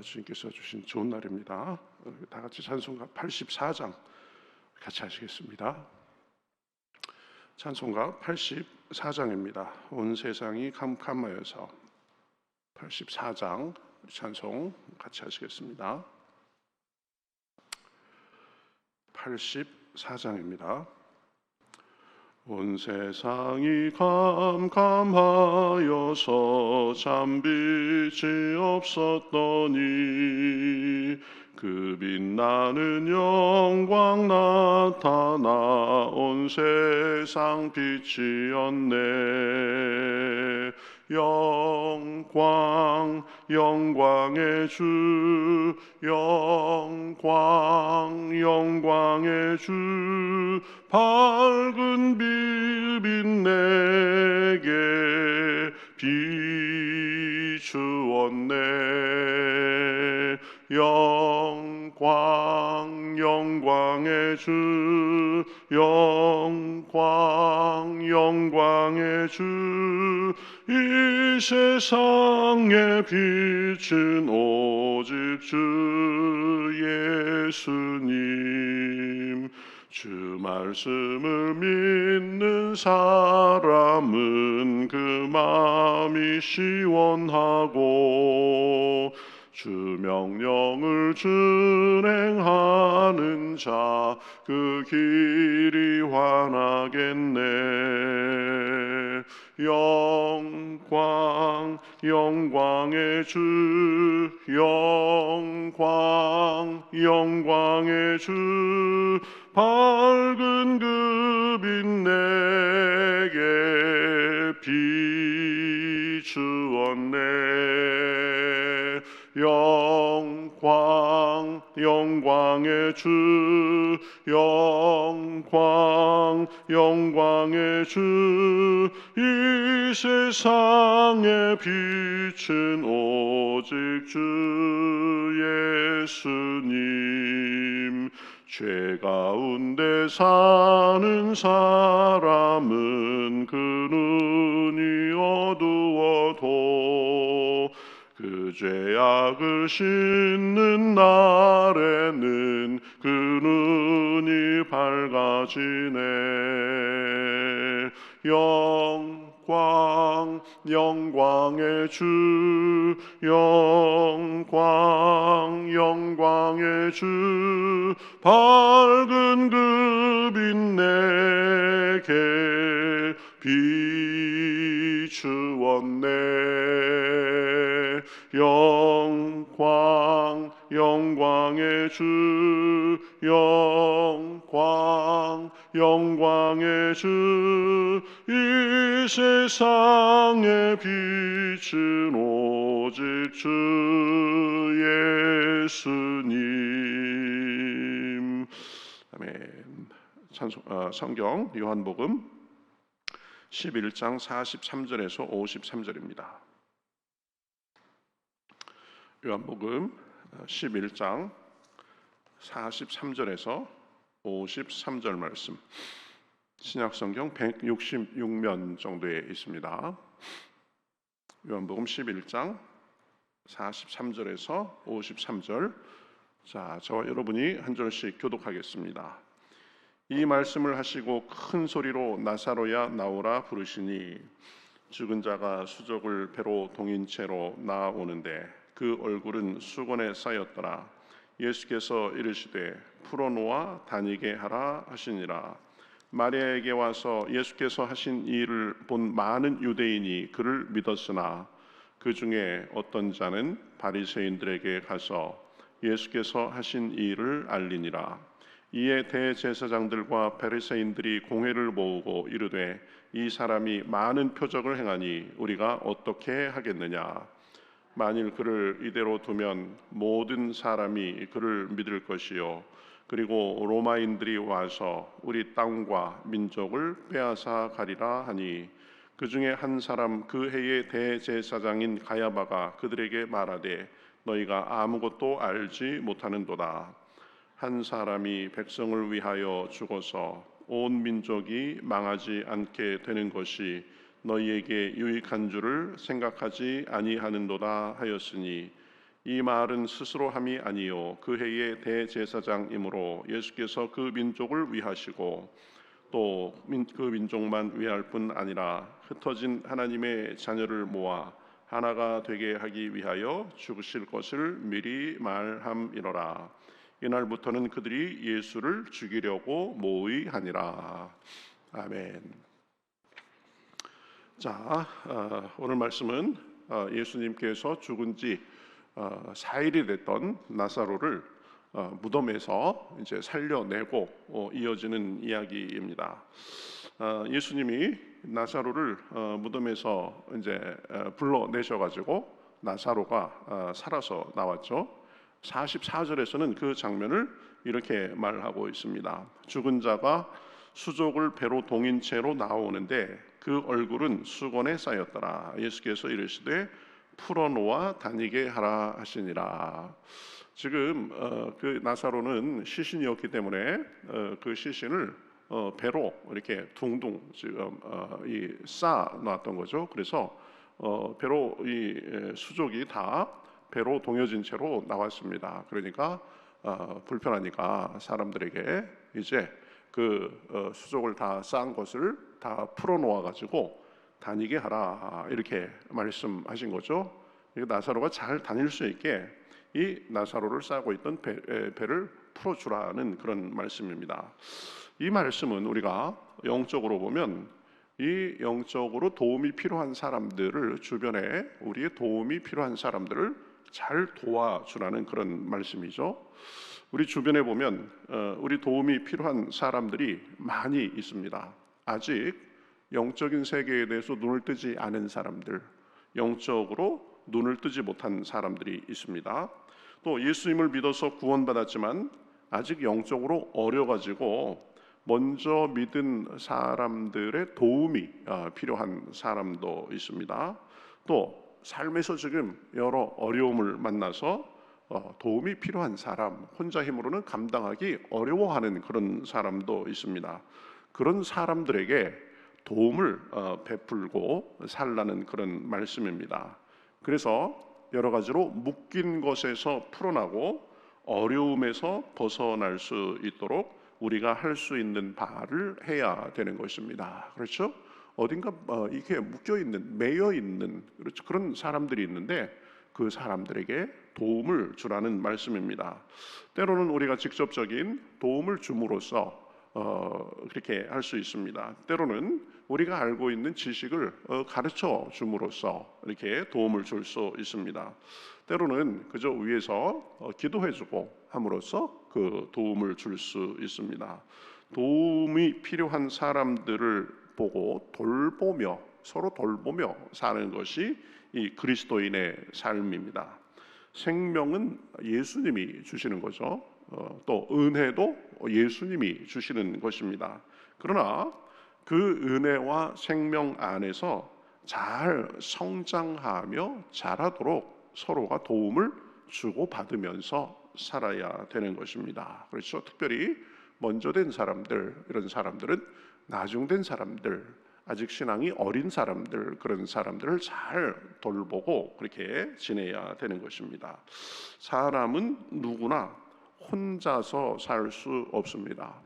주님께서 주신 좋은 날입니다. 다 같이 찬송가 84장 같이 하시겠습니다. 찬송가 84장입니다. 온 세상이 캄캄하여서 84장 찬송 같이 하시겠습니다. 84장입니다. 온 세상이 캄캄하여서 잠빛이 없었더니 그 빛나는 영광 나타나 온 세상 빛이었네. 영광 영광의 주, 영광 영광의 주, 밝은 빛 내게 비추었네. 영광 영광의 주, 영광 영광의 주, 이 세상의 빛은 오직 주 예수님. 주 말씀을 믿는 사람은 그 마음이 시원하고 주 명령을 준행하는 자 그 길이 환하겠네. 영광 영광의 주, 영광 영광의 주, 밝은 그 빛 내게 비추었네. 영광 영광의 주, 영광 영광의 주, 이 세상의 빛은 오직 주 예수님. 죄 가운데 사는 사람은 그 눈이 어두워도 그 죄악을 씻는 날에는 그 눈이 밝아지네. 영광 영광의 주, 영광 영광의 주, 밝은 그 빛 내게 비추었네. 영광 영광의 주, 영광 영광의 주, 이 세상의 빛은 오직 주 예수님. 아멘. 성경 요한복음 11장 43절에서 53절입니다. 요한복음 11장 43절에서 53절 말씀, 신약성경 166면 정도에 있습니다. 요한복음 11장 43절에서 53절, 자, 저와 여러분이 한 절씩 교독하겠습니다. 이 말씀을 하시고 큰 소리로 나사로야 나오라 부르시니 죽은 자가 수족을 배로 동인 채로 나오는데 그 얼굴은 수건에 쌓였더라. 예수께서 이르시되 풀어놓아 다니게 하라 하시니라. 마리아에게 와서 예수께서 하신 일을 본 많은 유대인이 그를 믿었으나 그 중에 어떤 자는 바리새인들에게 가서 예수께서 하신 일을 알리니라. 이에 대제사장들과 바리새인들이 공회를 모으고 이르되 이 사람이 많은 표적을 행하니 우리가 어떻게 하겠느냐. 만일 그를 이대로 두면 모든 사람이 그를 믿을 것이요 그리고 로마인들이 와서 우리 땅과 민족을 빼앗아 가리라 하니, 그 중에 한 사람 그 해의 대제사장인 가야바가 그들에게 말하되 너희가 아무것도 알지 못하는도다. 한 사람이 백성을 위하여 죽어서 온 민족이 망하지 않게 되는 것이 너희에게 유익한 줄을 생각하지 아니하는도다 하였으니, 이 말은 스스로 함이 아니요 그 해의 대제사장이므로 예수께서 그 민족을 위하시고 또 그 민족만 위할 뿐 아니라 흩어진 하나님의 자녀를 모아 하나가 되게 하기 위하여 죽으실 것을 미리 말함이로라. 이날부터는 그들이 예수를 죽이려고 모의하니라. 아멘. 자, 오늘 말씀은 예수님께서 죽은 지 4일이 됐던 나사로를 무덤에서 이제 살려내고 이어지는 이야기입니다. 예수님이 나사로를 무덤에서 이제 불러내셔가지고 나사로가 살아서 나왔죠. 44절에서는 그 장면을 이렇게 말하고 있습니다. 죽은 자가 수족을 배로 동인 채로 나오는데 그 얼굴은 수건에 쌓였더라. 예수께서 이르시되 풀어놓아 다니게 하라 하시니라. 지금 그 나사로는 시신이었기 때문에 그 시신을 배로 이렇게 둥둥 지금 쌓아 놨던 거죠. 그래서 배로 이 수족이 다 배로 동여진 채로 나왔습니다. 그러니까 불편하니까 사람들에게 이제 그 수족을 다 쌓은 것을 다 풀어놓아 가지고 다니게 하라 이렇게 말씀하신 거죠. 나사로가 잘 다닐 수 있게 이 나사로를 싸고 있던 배를 풀어주라는 그런 말씀입니다. 이 말씀은 우리가 영적으로 보면 이 영적으로 도움이 필요한 사람들을 주변에 우리의 도움이 필요한 사람들을 잘 도와주라는 그런 말씀이죠. 우리 주변에 보면 우리 도움이 필요한 사람들이 많이 있습니다. 아직 영적인 세계에 대해서 눈을 뜨지 않은 사람들, 영적으로 눈을 뜨지 못한 사람들이 있습니다. 또 예수님을 믿어서 구원받았지만 아직 영적으로 어려가지고 먼저 믿은 사람들의 도움이 필요한 사람도 있습니다. 또 삶에서 지금 여러 어려움을 만나서 도움이 필요한 사람, 혼자 힘으로는 감당하기 어려워하는 그런 사람도 있습니다. 그런 사람들에게 도움을 베풀고 살라는 그런 말씀입니다. 그래서 여러 가지로 묶인 것에서 풀어나고 어려움에서 벗어날 수 있도록 우리가 할 수 있는 바를 해야 되는 것입니다. 그렇죠? 어딘가 이게 묶여 있는, 매여 있는 그렇죠? 그런 사람들이 있는데 그 사람들에게 도움을 주라는 말씀입니다. 때로는 우리가 직접적인 도움을 줌으로써 그렇게 할 수 있습니다. 때로는 우리가 알고 있는 지식을 가르쳐 줌으로써 이렇게 도움을 줄 수 있습니다. 때로는 그저 위에서 기도해주고 함으로써 그 도움을 줄 수 있습니다. 도움이 필요한 사람들을 보고 돌보며 서로 돌보며 사는 것이 이 그리스도인의 삶입니다. 생명은 예수님이 주시는 거죠. 또 은혜도 예수님이 주시는 것입니다. 그러나 그 은혜와 생명 안에서 잘 성장하며 자라도록 서로가 도움을 주고받으면서 살아야 되는 것입니다. 그렇죠? 특별히 먼저 된 사람들, 이런 사람들은 나중된 사람들, 아직 신앙이 어린 사람들, 그런 사람들을 잘 돌보고 그렇게 지내야 되는 것입니다. 사람은 누구나 혼자서 살 수 없습니다.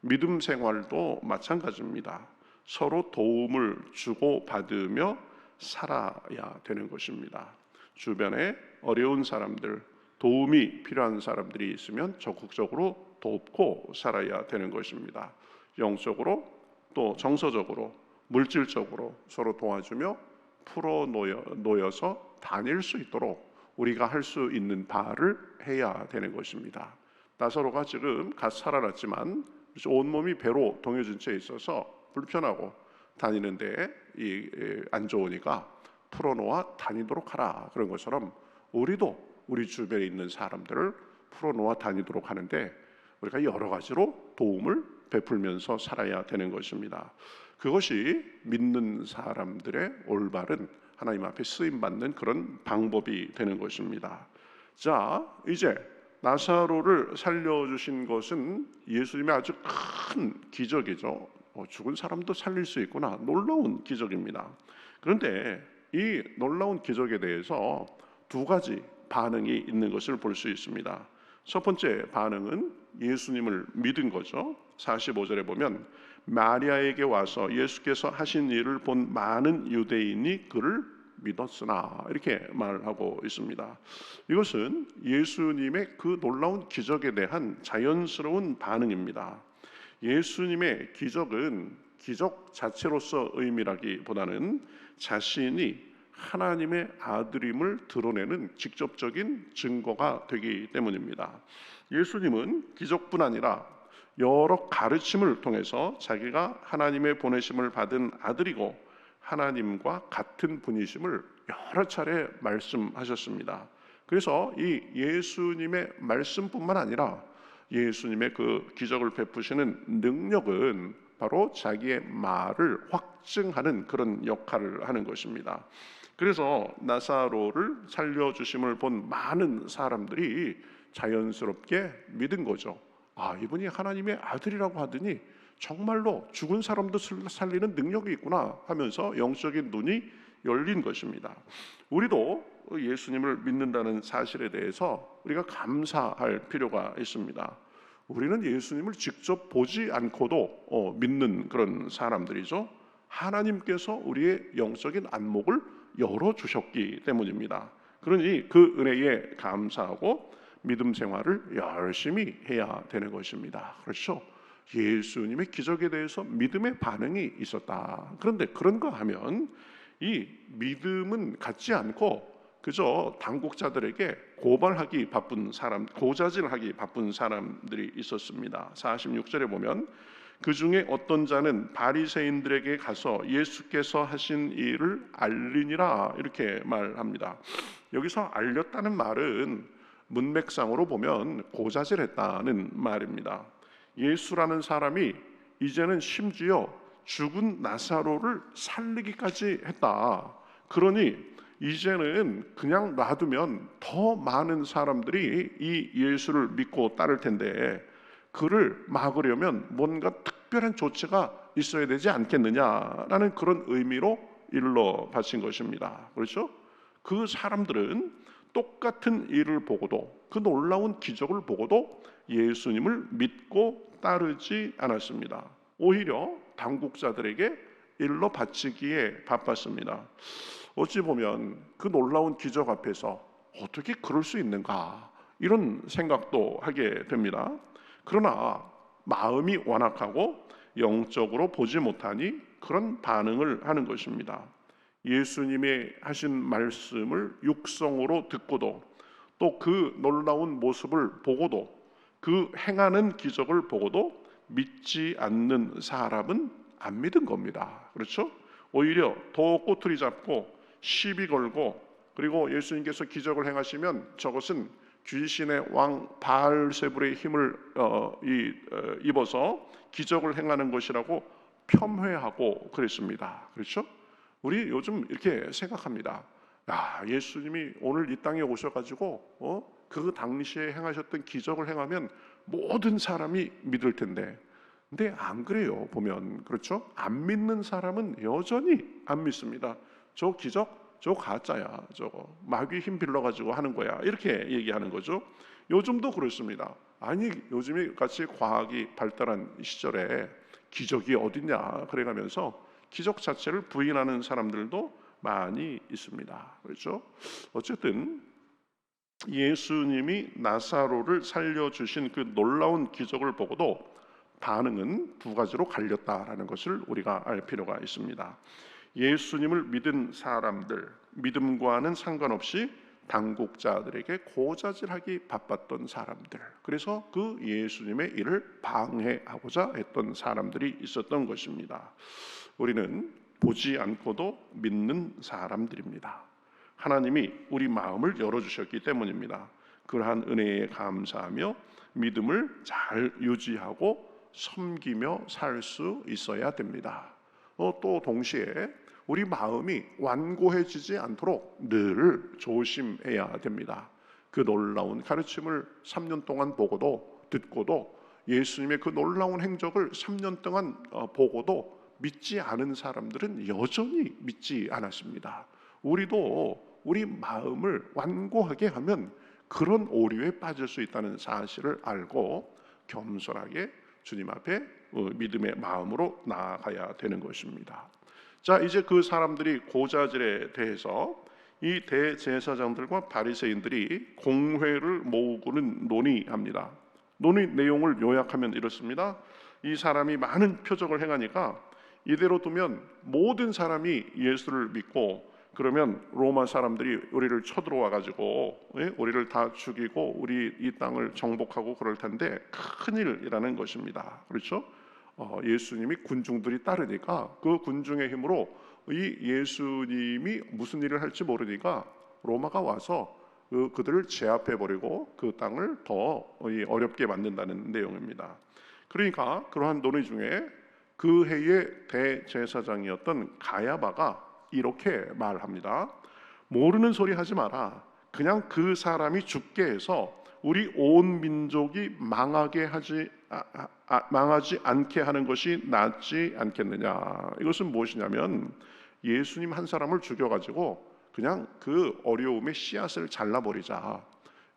믿음 생활도 마찬가지입니다. 서로 도움을 주고받으며 살아야 되는 것입니다. 주변에 어려운 사람들, 도움이 필요한 사람들이 있으면 적극적으로 돕고 살아야 되는 것입니다. 영적으로 또 정서적으로 물질적으로 서로 도와주며 풀어놓여서 다닐 수 있도록 우리가 할 수 있는 바를 해야 되는 것입니다. 나사로가 지금 갓 살아났지만 온몸이 배로 동여진 채 있어서 불편하고 다니는데 안 좋으니까 풀어놓아 다니도록 하라. 그런 것처럼 우리도 우리 주변에 있는 사람들을 풀어놓아 다니도록 하는데 우리가 여러 가지로 도움을 베풀면서 살아야 되는 것입니다. 그것이 믿는 사람들의 올바른 하나님 앞에 쓰임받는 그런 방법이 되는 것입니다. 자, 이제 나사로를 살려주신 것은 예수님의 아주 큰 기적이죠. 죽은 사람도 살릴 수 있구나. 놀라운 기적입니다. 그런데 이 놀라운 기적에 대해서 두 가지 반응이 있는 것을 볼 수 있습니다. 첫 번째 반응은 예수님을 믿은 거죠. 45절에 보면 마리아에게 와서 예수께서 하신 일을 본 많은 유대인이 그를 믿었으나 이렇게 말하고 있습니다. 이것은 예수님의 그 놀라운 기적에 대한 자연스러운 반응입니다. 예수님의 기적은 기적 자체로서 의미라기보다는 자신이 하나님의 아들임을 드러내는 직접적인 증거가 되기 때문입니다. 예수님은 기적뿐 아니라 여러 가르침을 통해서 자기가 하나님의 보내심을 받은 아들이고 하나님과 같은 분이심을 여러 차례 말씀하셨습니다. 그래서 이 예수님의 말씀뿐만 아니라 예수님의 그 기적을 베푸시는 능력은 바로 자기의 말을 확증하는 그런 역할을 하는 것입니다. 그래서 나사로를 살려주심을 본 많은 사람들이 자연스럽게 믿은 거죠. 아, 이분이 하나님의 아들이라고 하더니 정말로 죽은 사람도 살리는 능력이 있구나 하면서 영적인 눈이 열린 것입니다. 우리도 예수님을 믿는다는 사실에 대해서 우리가 감사할 필요가 있습니다. 우리는 예수님을 직접 보지 않고도 믿는 그런 사람들이죠. 하나님께서 우리의 영적인 안목을 열어주셨기 때문입니다. 그러니 그 은혜에 감사하고 믿음 생활을 열심히 해야 되는 것입니다. 그렇죠? 예수님의 기적에 대해서 믿음의 반응이 있었다. 그런데 그런가 하면 이 믿음은 갖지 않고 그저 당국자들에게 고발하기 바쁜 사람, 고자질하기 바쁜 사람들이 있었습니다. 46절에 보면 그 중에 어떤 자는 바리새인들에게 가서 예수께서 하신 일을 알리니라 이렇게 말합니다. 여기서 알렸다는 말은 문맥상으로 보면 고자질했다는 말입니다. 예수라는 사람이 이제는 심지어 죽은 나사로를 살리기까지 했다. 그러니 이제는 그냥 놔두면 더 많은 사람들이 이 예수를 믿고 따를 텐데 그를 막으려면 뭔가 특별한 조치가 있어야 되지 않겠느냐라는 그런 의미로 일러 바친 것입니다. 그렇죠? 그 사람들은 똑같은 일을 보고도 그 놀라운 기적을 보고도 예수님을 믿고 따르지 않았습니다. 오히려 당국자들에게 일러 바치기에 바빴습니다. 어찌 보면 그 놀라운 기적 앞에서 어떻게 그럴 수 있는가 이런 생각도 하게 됩니다. 그러나 마음이 완악하고 영적으로 보지 못하니 그런 반응을 하는 것입니다. 예수님의 하신 말씀을 육성으로 듣고도 또 그 놀라운 모습을 보고도 그 행하는 기적을 보고도 믿지 않는 사람은 안 믿은 겁니다. 그렇죠? 오히려 더 꼬투리 잡고 시비 걸고 그리고 예수님께서 기적을 행하시면 저것은 귀신의 왕 바알세불의 힘을 입어서 기적을 행하는 것이라고 폄훼하고 그랬습니다. 그렇죠? 우리 요즘 이렇게 생각합니다. 야, 예수님이 오늘 이 땅에 오셔가지고 그 당시에 행하셨던 기적을 행하면 모든 사람이 믿을 텐데, 근데 안 그래요. 보면 그렇죠? 안 믿는 사람은 여전히 안 믿습니다. 저 기적, 저 가짜야. 저거 마귀 힘 빌려가지고 하는 거야. 이렇게 얘기하는 거죠. 요즘도 그렇습니다. 아니 요즘이 같이 과학이 발달한 시절에 기적이 어딨냐 그래가면서 기적 자체를 부인하는 사람들도 많이 있습니다. 그렇죠? 어쨌든 예수님이 나사로를 살려주신 그 놀라운 기적을 보고도 반응은 두 가지로 갈렸다라는 것을 우리가 알 필요가 있습니다. 예수님을 믿은 사람들, 믿음과는 상관없이 당국자들에게 고자질하기 바빴던 사람들, 그래서 그 예수님의 일을 방해하고자 했던 사람들이 있었던 것입니다. 우리는 보지 않고도 믿는 사람들입니다. 하나님이 우리 마음을 열어주셨기 때문입니다. 그러한 은혜에 감사하며 믿음을 잘 유지하고 섬기며 살 수 있어야 됩니다. 또 동시에 우리 마음이 완고해지지 않도록 늘 조심해야 됩니다. 그 놀라운 가르침을 3년 동안 보고도 듣고도 예수님의 그 놀라운 행적을 3년 동안 보고도 믿지 않은 사람들은 여전히 믿지 않았습니다. 우리도 우리 마음을 완고하게 하면 그런 오류에 빠질 수 있다는 사실을 알고 겸손하게 주님 앞에 믿음의 마음으로 나아가야 되는 것입니다. 자, 이제 그 사람들이 고자질에 대해서 이 대제사장들과 바리새인들이 공회를 모으고는 논의합니다. 논의 내용을 요약하면 이렇습니다. 이 사람이 많은 표적을 행하니까 이대로 두면 모든 사람이 예수를 믿고, 그러면 로마 사람들이 우리를 쳐들어와 가지고 우리를 다 죽이고 우리 이 땅을 정복하고 그럴 텐데 큰일이라는 것입니다. 그렇죠? 예수님이 군중들이 따르니까 그 군중의 힘으로 이 예수님이 무슨 일을 할지 모르니까 로마가 와서 그들을 제압해 버리고 그 땅을 더 어렵게 만든다는 내용입니다. 그러니까 그러한 논의 중에 그 해의 대제사장이었던 가야바가 이렇게 말합니다. 모르는 소리 하지 마라. 그냥 그 사람이 죽게 해서 우리 온 민족이 망하지 않게 하는 것이 낫지 않겠느냐. 이것은 무엇이냐면 예수님 한 사람을 죽여가지고 그냥 그 어려움의 씨앗을 잘라버리자,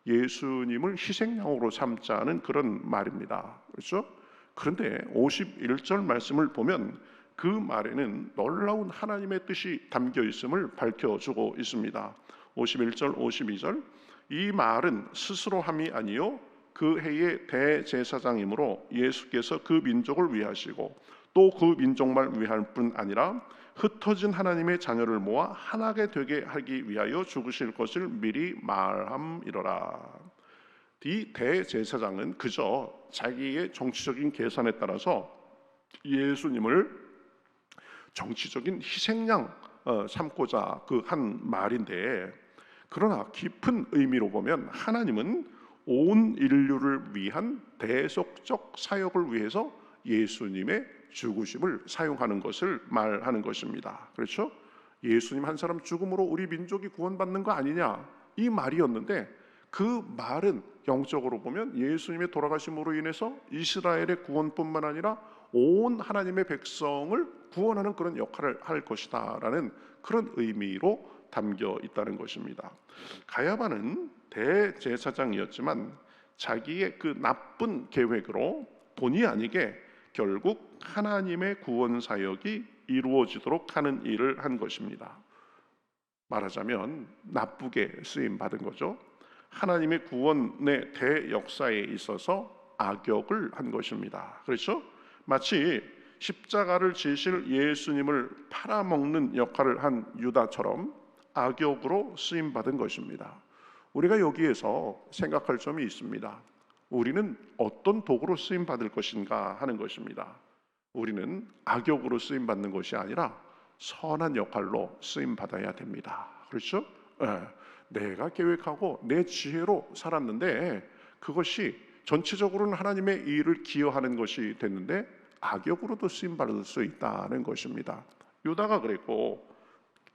예수님을 희생양으로 삼자는 그런 말입니다. 그렇죠? 그런데 51절 말씀을 보면 그 말에는 놀라운 하나님의 뜻이 담겨 있음을 밝혀주고 있습니다. 51절 52절, 이 말은 스스로 함이 아니요 그 해의 대제사장이므로 예수께서 그 민족을 위하시고 또 그 민족만 위할 뿐 아니라 흩어진 하나님의 자녀를 모아 하나게 되게 하기 위하여 죽으실 것을 미리 말함이로라. 이 대제사장은 그저 자기의 정치적인 계산에 따라서 예수님을 정치적인 희생양 삼고자 그 한 말인데, 그러나 깊은 의미로 보면 하나님은 온 인류를 위한 대속적 사역을 위해서 예수님의 죽으심을 사용하는 것을 말하는 것입니다. 그렇죠? 예수님 한 사람 죽음으로 우리 민족이 구원받는 거 아니냐, 이 말이었는데 그 말은 영적으로 보면 예수님의 돌아가심으로 인해서 이스라엘의 구원뿐만 아니라 온 하나님의 백성을 구원하는 그런 역할을 할 것이다 라는 그런 의미로 담겨 있다는 것입니다. 가야바는 대제사장이었지만 자기의 그 나쁜 계획으로 본의 아니게 결국 하나님의 구원 사역이 이루어지도록 하는 일을 한 것입니다. 말하자면 나쁘게 쓰임 받은 거죠. 하나님의 구원의 대역사에 있어서 악역을 한 것입니다. 그렇죠? 마치 십자가를 지실 예수님을 팔아먹는 역할을 한 유다처럼 악역으로 쓰임 받은 것입니다. 우리가 여기에서 생각할 점이 있습니다. 우리는 어떤 도구로 쓰임 받을 것인가 하는 것입니다. 우리는 악역으로 쓰임 받는 것이 아니라 선한 역할로 쓰임 받아야 됩니다. 그렇죠? 내가 계획하고 내 지혜로 살았는데 그것이 전체적으로는 하나님의 일을 기여하는 것이 됐는데 악역으로도 쓰임받을 수 있다는 것입니다. 유다가 그랬고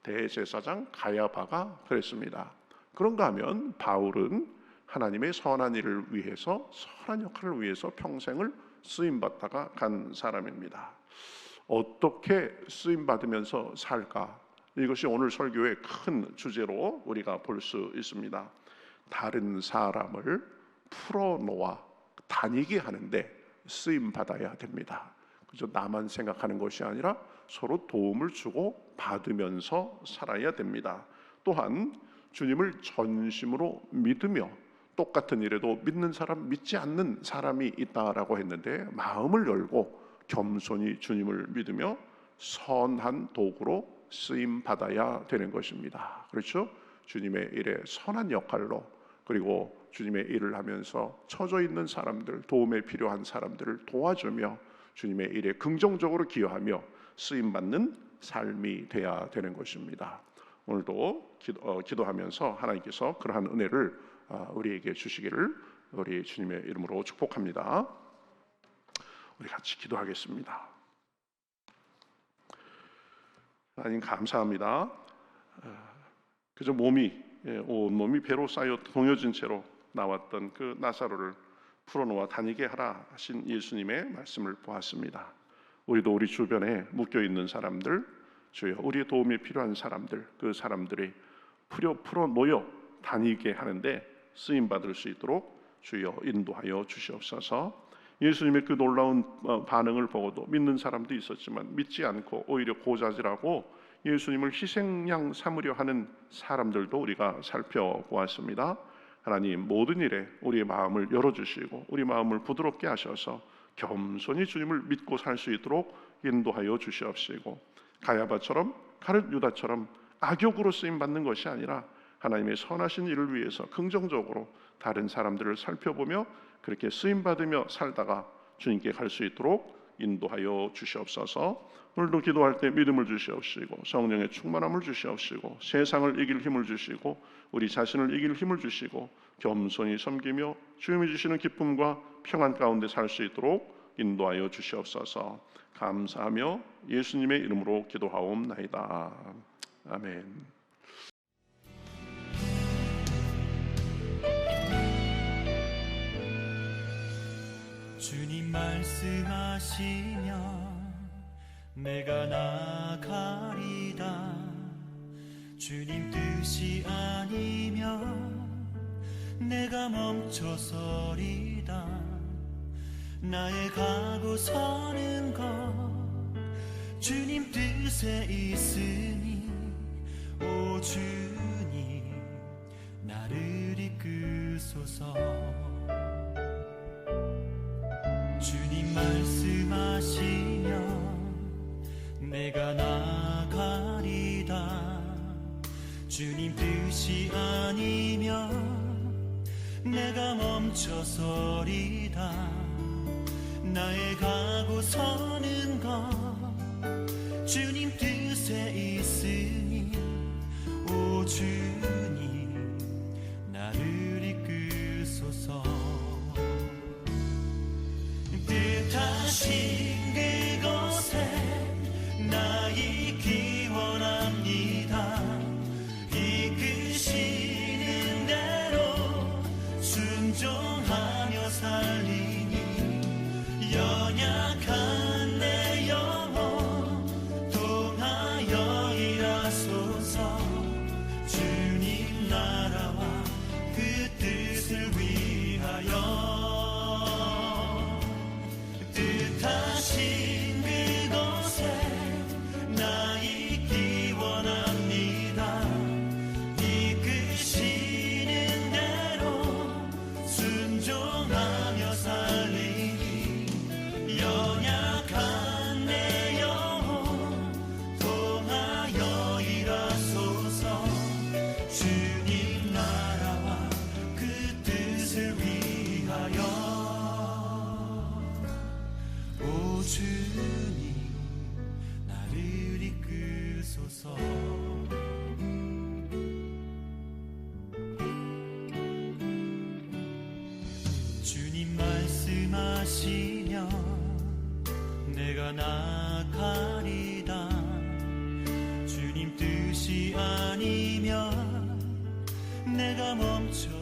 대제사장 가야바가 그랬습니다. 그런가 하면 바울은 하나님의 선한 일을 위해서, 선한 역할을 위해서 평생을 쓰임받다가 간 사람입니다. 어떻게 쓰임받으면서 살까? 이것이 오늘 설교의 큰 주제로 우리가 볼 수 있습니다. 다른 사람을 풀어놓아 다니게 하는데 쓰임받아야 됩니다. 그저 나만 생각하는 것이 아니라 서로 도움을 주고 받으면서 살아야 됩니다. 또한 주님을 전심으로 믿으며, 똑같은 일에도 믿는 사람, 믿지 않는 사람이 있다라고 했는데 마음을 열고 겸손히 주님을 믿으며 선한 도구로 쓰임 받아야 되는 것입니다. 그렇죠? 주님의 일에 선한 역할로, 그리고 주님의 일을 하면서 처져 있는 사람들, 도움에 필요한 사람들을 도와주며 주님의 일에 긍정적으로 기여하며 쓰임 받는 삶이 돼야 되는 것입니다. 오늘도 기도하면서 하나님께서 그러한 은혜를 우리에게 주시기를 우리 주님의 이름으로 축복합니다. 우리 같이 기도하겠습니다. 하나님 감사합니다. 그저 온몸이 배로 쌓여 동여진 채로 나왔던 그 나사로를 풀어놓아 다니게 하라 하신 예수님의 말씀을 보았습니다. 우리도 우리 주변에 묶여 있는 사람들, 주여 우리의 도움이 필요한 사람들, 그 사람들이 풀어 놓여 다니게 하는데 쓰임 받을 수 있도록 주여 인도하여 주시옵소서. 예수님의 그 놀라운 반응을 보고도 믿는 사람도 있었지만 믿지 않고 오히려 고자질하고 예수님을 희생양 삼으려 하는 사람들도 우리가 살펴보았습니다. 하나님, 모든 일에 우리의 마음을 열어주시고 우리 마음을 부드럽게 하셔서 겸손히 주님을 믿고 살 수 있도록 인도하여 주시옵시고, 가야바처럼 가룟 유다처럼 악역으로 쓰임받는 것이 아니라 하나님의 선하신 일을 위해서 긍정적으로 다른 사람들을 살펴보며 그렇게 쓰임받으며 살다가 주님께 갈 수 있도록 인도하여 주시옵소서. 오늘도 기도할 때 믿음을 주시옵시고 성령의 충만함을 주시옵시고 세상을 이길 힘을 주시고 우리 자신을 이길 힘을 주시고 겸손히 섬기며 주님이 주시는 기쁨과 평안 가운데 살 수 있도록 인도하여 주시옵소서. 감사하며 예수님의 이름으로 기도하옵나이다. 아멘. 주님 말씀하시면 내가 나가리다. 주님 뜻이 아니면 내가 멈춰서리다. 나의 가고 서는 것 주님 뜻에 있으니 오 주님 나를 이끄소서. 주님 말씀하시면 내가 나가리다. 주님 뜻이 아니면 내가 멈춰서리다. 나의 가고 서는 것 주님 뜻에 있으니 오 주님 나를 이끄소서. 뜻하신 그곳에 나 있기 원합니다. 이끄시는 대로 순종하며 살리니 연약한 내 영혼 통하여 일하소서. 주님 나라와 그 뜻을 위하여 뜻하신 그곳에 나 있기 원합니다. 이끄시는 대로 순종하며 살리니 연약한 내 영혼 통하여 일하소서. 주님 나라와 그 뜻을 위하여 오 주님 나를 이끄소서. 주님 말씀하시면 내가 나가리다. 주님 뜻이 아니면 내가 멈춰